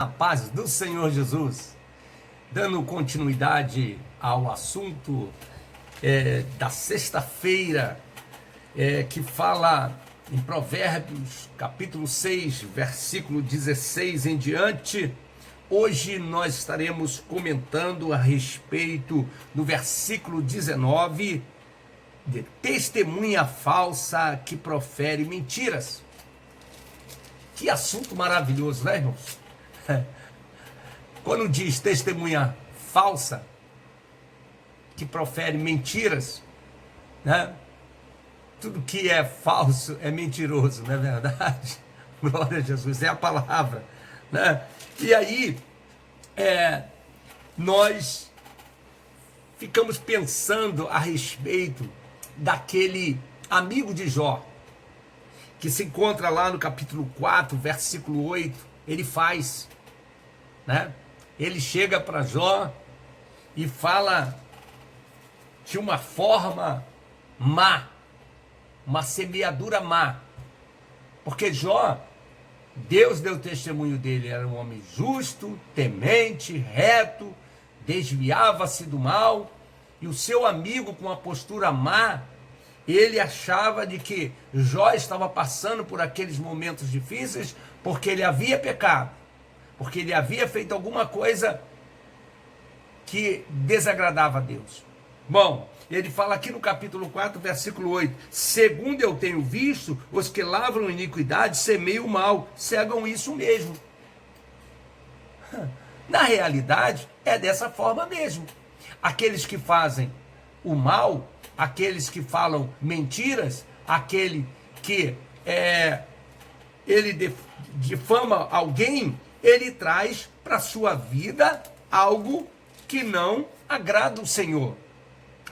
A paz do Senhor Jesus, dando continuidade ao assunto da sexta-feira, que fala em Provérbios, capítulo 6, versículo 16 em diante. Hoje nós estaremos comentando a respeito do versículo 19, de testemunha falsa que profere mentiras. Que assunto maravilhoso, né, irmãos? Quando diz testemunha falsa, que profere mentiras, né? Tudo que é falso é mentiroso, não é verdade? Glória a Jesus, é a palavra, né? E aí, nós ficamos pensando a respeito daquele amigo de Jó, que se encontra lá no capítulo 4, versículo 8, ele faz, né? Ele chega para Jó e fala de uma forma má, uma semeadura má, porque Jó, Deus deu testemunho dele, era um homem justo, temente, reto, desviava-se do mal, e o seu amigo, com uma postura má, ele achava de que Jó estava passando por aqueles momentos difíceis porque ele havia pecado, porque ele havia feito alguma coisa que desagradava a Deus. Bom, ele fala aqui no capítulo 4, versículo 8: segundo eu tenho visto, os que lavram iniquidade semeiam o mal, cegam isso mesmo. Na realidade, é dessa forma mesmo. Aqueles que fazem o mal, aqueles que falam mentiras, aquele que ele difama alguém, ele traz para a sua vida algo que não agrada o Senhor.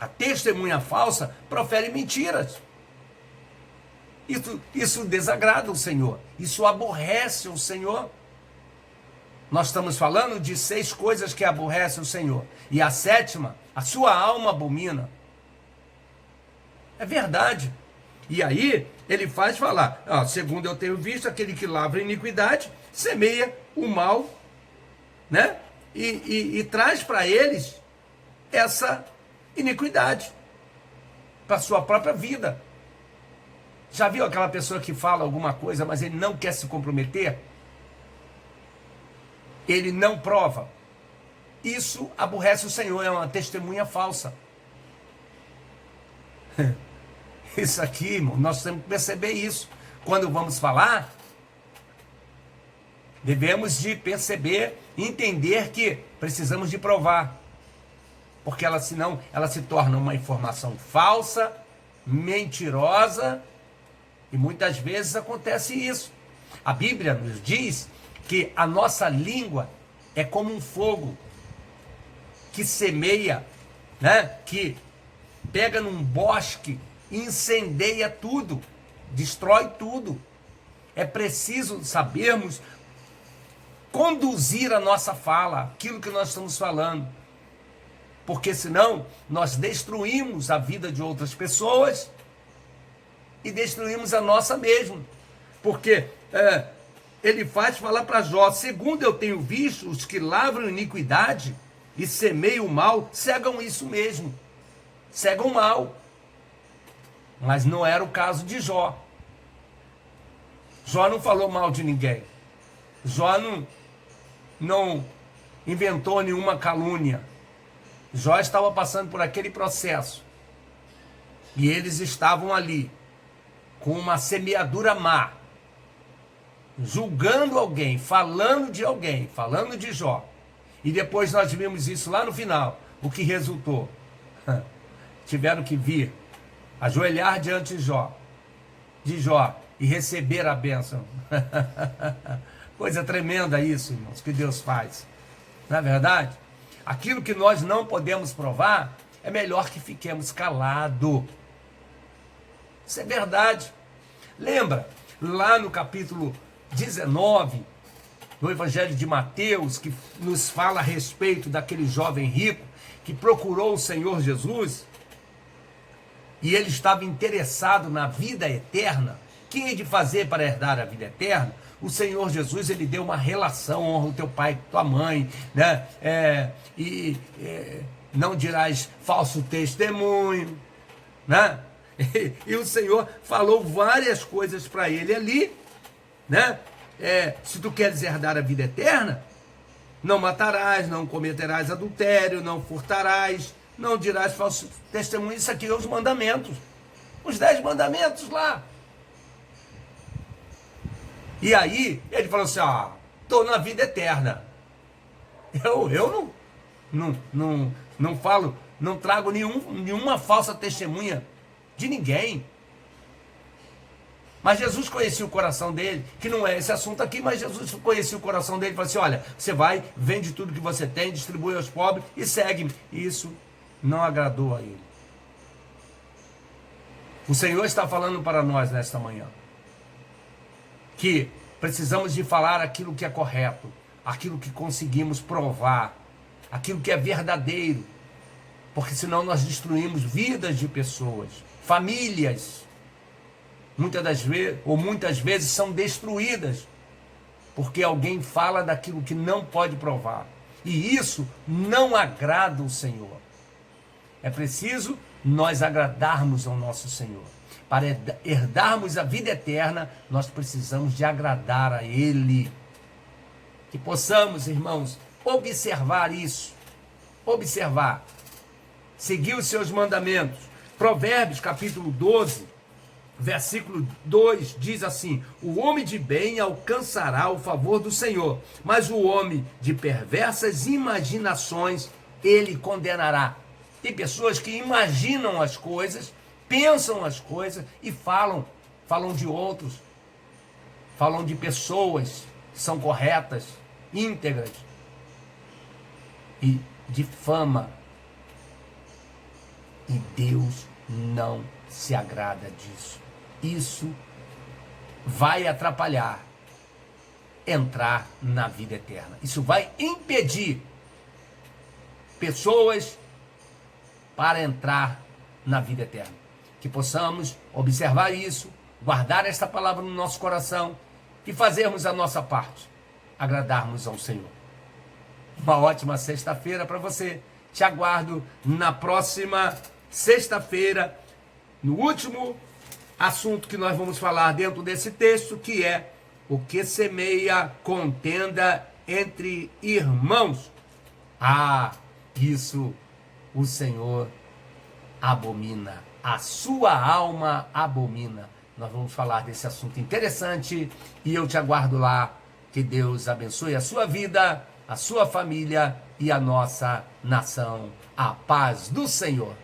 A testemunha falsa profere mentiras. Isso desagrada o Senhor, isso aborrece o Senhor. Nós estamos falando de 6 coisas que aborrecem o Senhor, e a 7ª, a sua alma abomina. É verdade. E aí, ele faz falar, segundo eu tenho visto, aquele que lavra iniquidade, semeia o mal, né? E traz para eles essa iniquidade, para a sua própria vida. Já viu aquela pessoa que fala alguma coisa, mas ele não quer se comprometer? Ele não prova. Isso aborrece o Senhor, é uma testemunha falsa. Isso aqui, irmão, nós temos que perceber isso. Quando vamos falar, devemos de perceber, entender que precisamos de provar. Porque senão ela se torna uma informação falsa, mentirosa, e muitas vezes acontece isso. A Bíblia nos diz que a nossa língua é como um fogo que semeia, né? Que pega num bosque, incendeia tudo, destrói tudo. É preciso sabermos conduzir a nossa fala, aquilo que nós estamos falando, porque senão nós destruímos a vida de outras pessoas e destruímos a nossa mesmo. Porque ele faz falar para Jó: segundo eu tenho visto, os que lavram iniquidade e semeiam o mal, cegam isso mesmo, cegam o mal. Mas não era o caso de Jó. Jó não falou mal de ninguém. Jó não inventou nenhuma calúnia. Jó estava passando por aquele processo. E eles estavam ali, com uma semeadura má, julgando alguém, falando de Jó. E depois nós vimos isso lá no final. O que resultou? Tiveram que vir, ajoelhar diante de Jó e receber a bênção. Coisa tremenda isso, irmãos, que Deus faz. Não é verdade? Aquilo que nós não podemos provar, é melhor que fiquemos calados. Isso é verdade. Lembra, lá no capítulo 19, do Evangelho de Mateus, que nos fala a respeito daquele jovem rico que procurou o Senhor Jesus, e ele estava interessado na vida eterna. O que hei de fazer para herdar a vida eterna? O Senhor Jesus, ele deu uma relação, honra o teu pai e tua mãe, né? Não dirás falso testemunho, né? E o Senhor falou várias coisas para ele ali, né? Se tu queres herdar a vida eterna, não matarás, não cometerás adultério, não furtarás, não dirás falso testemunho. Isso aqui é os mandamentos, os 10 mandamentos lá. E aí ele falou assim: estou na vida eterna. Eu não falo, não trago nenhuma falsa testemunha de ninguém. Mas Jesus conhecia o coração dele, que não é esse assunto aqui, mas Jesus conhecia o coração dele e falou assim: olha, você vai, vende tudo que você tem, distribui aos pobres e segue-me. Isso não agradou a ele. O Senhor está falando para nós nesta manhã que precisamos de falar aquilo que é correto, aquilo que conseguimos provar, aquilo que é verdadeiro, porque senão nós destruímos vidas de pessoas, famílias, muitas vezes são destruídas, porque alguém fala daquilo que não pode provar, e isso não agrada o Senhor. É preciso nós agradarmos ao nosso Senhor. Para herdarmos a vida eterna, nós precisamos de agradar a Ele. Que possamos, irmãos, observar isso. Observar. Seguir os seus mandamentos. Provérbios, capítulo 12, versículo 2, diz assim: o homem de bem alcançará o favor do Senhor, mas o homem de perversas imaginações, ele condenará. Tem pessoas que imaginam as coisas, pensam as coisas e falam de outros, falam de pessoas que são corretas, íntegras, e difama. E Deus não se agrada disso. Isso vai atrapalhar entrar na vida eterna. Isso vai impedir pessoas para entrar na vida eterna. Que possamos observar isso, guardar esta palavra no nosso coração e fazermos a nossa parte, agradarmos ao Senhor. Uma ótima sexta-feira para você. Te aguardo na próxima sexta-feira, no último assunto que nós vamos falar dentro desse texto, que é o que semeia contenda entre irmãos. Isso o Senhor abomina, a sua alma abomina. Nós vamos falar desse assunto interessante e eu te aguardo lá. Que Deus abençoe a sua vida, a sua família e a nossa nação. A paz do Senhor.